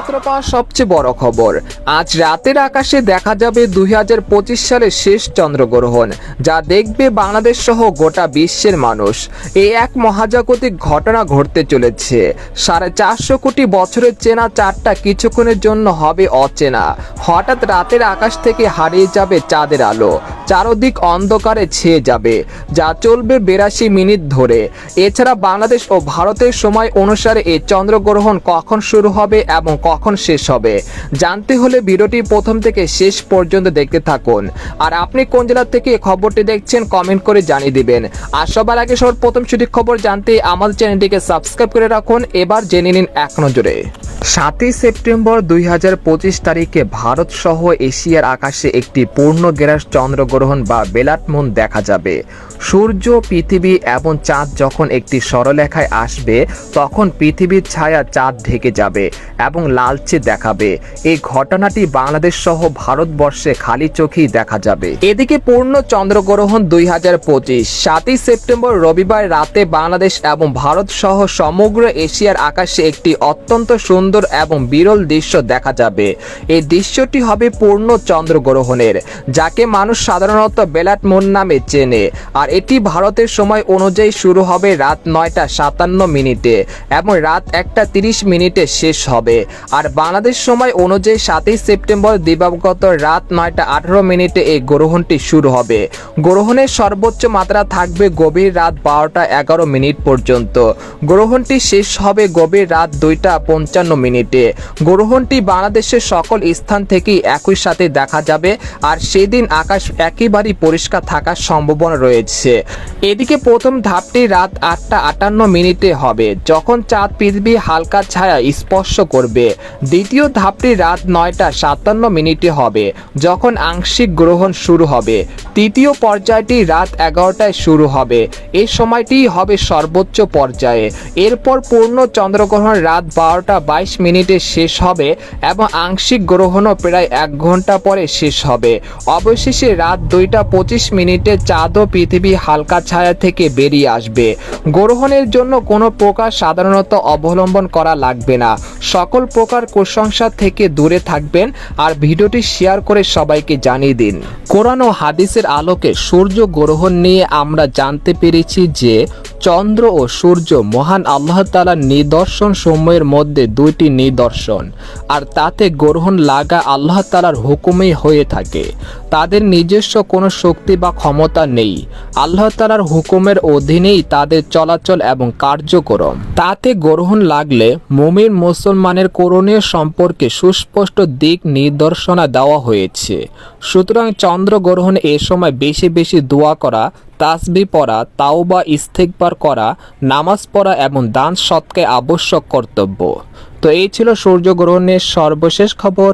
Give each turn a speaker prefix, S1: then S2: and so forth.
S1: মাত্র পাওয়া সবচেয়ে বড় খবর, আজ রাতের আকাশে দেখা যাবে 2025 সালের শেষ চন্দ্রগ্রহণ, যা দেখবে বাংলাদেশ সহ গোটা বিশ্বের মানুষ। এই এক মহাজাগতিক ঘটনা ঘটতে চলেছে। 450 কোটি বছরের চেনা চাঁদটা কিছুক্ষণের জন্য হবে অচেনা। হঠাৎ রাতের আকাশ থেকে হারিয়ে যাবে চাঁদের আলো, চারদিক অন্ধকারে ছেয়ে যাবে, যা চলবে 82 মিনিট ধরে। এছাড়া বাংলাদেশ ও ভারতের সময় অনুসারে এই চন্দ্রগ্রহণ কখন শুরু হবে এবং কখন শেষ হবে জানতে হলে ভিডিওটি প্রথম থেকে শেষ পর্যন্ত দেখতে থাকুন। আর আপনি কোন জেলা থেকে এই খবরটি দেখছেন কমেন্ট করে জানিয়ে দিবেন। আর সবার আগে প্রথম সঠিক খবর জানতে আমাদের চ্যানেলটিকে সাবস্ক্রাইব করে রাখুন। এবার জেনে নিন এক নজরে। 7 সেপ্টেম্বর 2025 তারিখে ভারত সহ এশিয়ার আকাশে একটি পূর্ণগ্রাস চন্দ্রগ্রহণ বা বেলাট মুন দেখা যাবে। সূর্য, পৃথিবী এবং চাঁদ যখন একটি সরলরেখায় আসবে তখন পৃথিবীর ছায়া চাঁদ ঢেকে যাবে এবং লালচে দেখাবে। এই ঘটনাটি বাংলাদেশ সহ ভারতবর্ষে খালি চোখেই দেখা যাবে। এদিকে পূর্ণ চন্দ্রগ্রহণ 2025 7 সেপ্টেম্বর রবিবার রাতে বাংলাদেশ এবং ভারত সহ সমগ্র এশিয়ার আকাশে একটি অত্যন্ত সুন্দর এবং বিরল দৃশ্য দেখা যাবে। এই দৃশ্যটি হবে পূর্ণ চন্দ্রগ্রহণের, যাকে মানুষ সাধারণত বেলাট মুন নামে চেনে। আর এটি ভারতের সময় অনুযায়ী শুরু হবে রাত 9টা 57 মিনিটে এবং রাত 1টা 30 মিনিটে শেষ হবে। আর বাংলাদেশ সময় অনুযায়ী 7 সেপ্টেম্বর দিবাগত রাত 9টা 18 মিনিটে এই গ্রহণটি শুরু হবে। গ্রহণের সর্বোচ্চ মাত্রা থাকবে গভীর রাত 12টা 11 মিনিট পর্যন্ত। গ্রহণটি শেষ হবে গভীর রাত 2টা 55 মিনিটে। গ্রহণটি বাংলাদেশের সকল স্থান থেকেই একই সাথে দেখা যাবে। আর সেদিন আকাশ একেবারেই পরিষ্কার থাকার সম্ভাবনা রয়েছে। এদিকে প্রথম ধাপটি রাত 8টা 58 মিনিটে হবে, যখন চাঁদ পৃথিবী হালকা ছায়া স্পর্শ করবে। দ্বিতীয় ধাপটি রাত 9টা 57 মিনিটে হবে, যখন আংশিক গ্রহণ শুরু হবে। তৃতীয় পর্যায়টি রাত 11টায় শুরু হবে। এই সময়টি হবে সর্বোচ্চ পর্যায়ে। এরপর পূর্ণ চন্দ্রগ্রহণ রাত 12টা 22 মিনিটে শেষ হবে এবং আংশিক গ্রহণও প্রায় 1 ঘন্টা পরে শেষ হবে। অবশেষে রাত 2টা 25 মিনিটে চাঁদ ও পৃথিবী হালকা ছায়া থেকে বেরিয়ে আসবে। গ্রহণের জন্য কোনো প্রকার সাধারণত অবলম্বন করা লাগবে না। সকল প্রকার কুসংস্কার থেকে দূরে থাকবেন আর ভিডিওটি শেয়ার করে সবাইকে জানিয়ে দিন। কোরআন ও হাদিসের আলোকে সূর্য গ্রহণ নিয়ে আমরা জানতে পেরেছি যে চন্দ্র ও সূর্য মহান আল্লাহ তাআলার নিদর্শন সমূহের মধ্যে দুইটি নিদর্শন, আর তাতে গ্রহণ লাগা আল্লাহ তাআলার হুকুমেই হয়ে থাকে। তাদের নিজস্ব কোনো শক্তি বা ক্ষমতা নেই। আল্লাহ তাআলার হুকুমের অধীনেই তাদের চলাচল এবং কার্যক্রম। তাতে গ্রহণ লাগলে মুমিন মুসলমানের করণীয় সম্পর্কে সুস্পষ্ট দিক নির্দেশনা দেওয়া হয়েছে। সুতরাং চন্দ্রগ্রহণ এ সময় বেশি বেশি দোয়া করা, তাসবিহ পড়া, তাওবা ইস্তেগফার করা, নামাজ পড়া এবং দান সৎকার আবশ্যক কর্তব্য। তো এই ছিল সূর্যগ্রহণের সর্বশেষ খবর।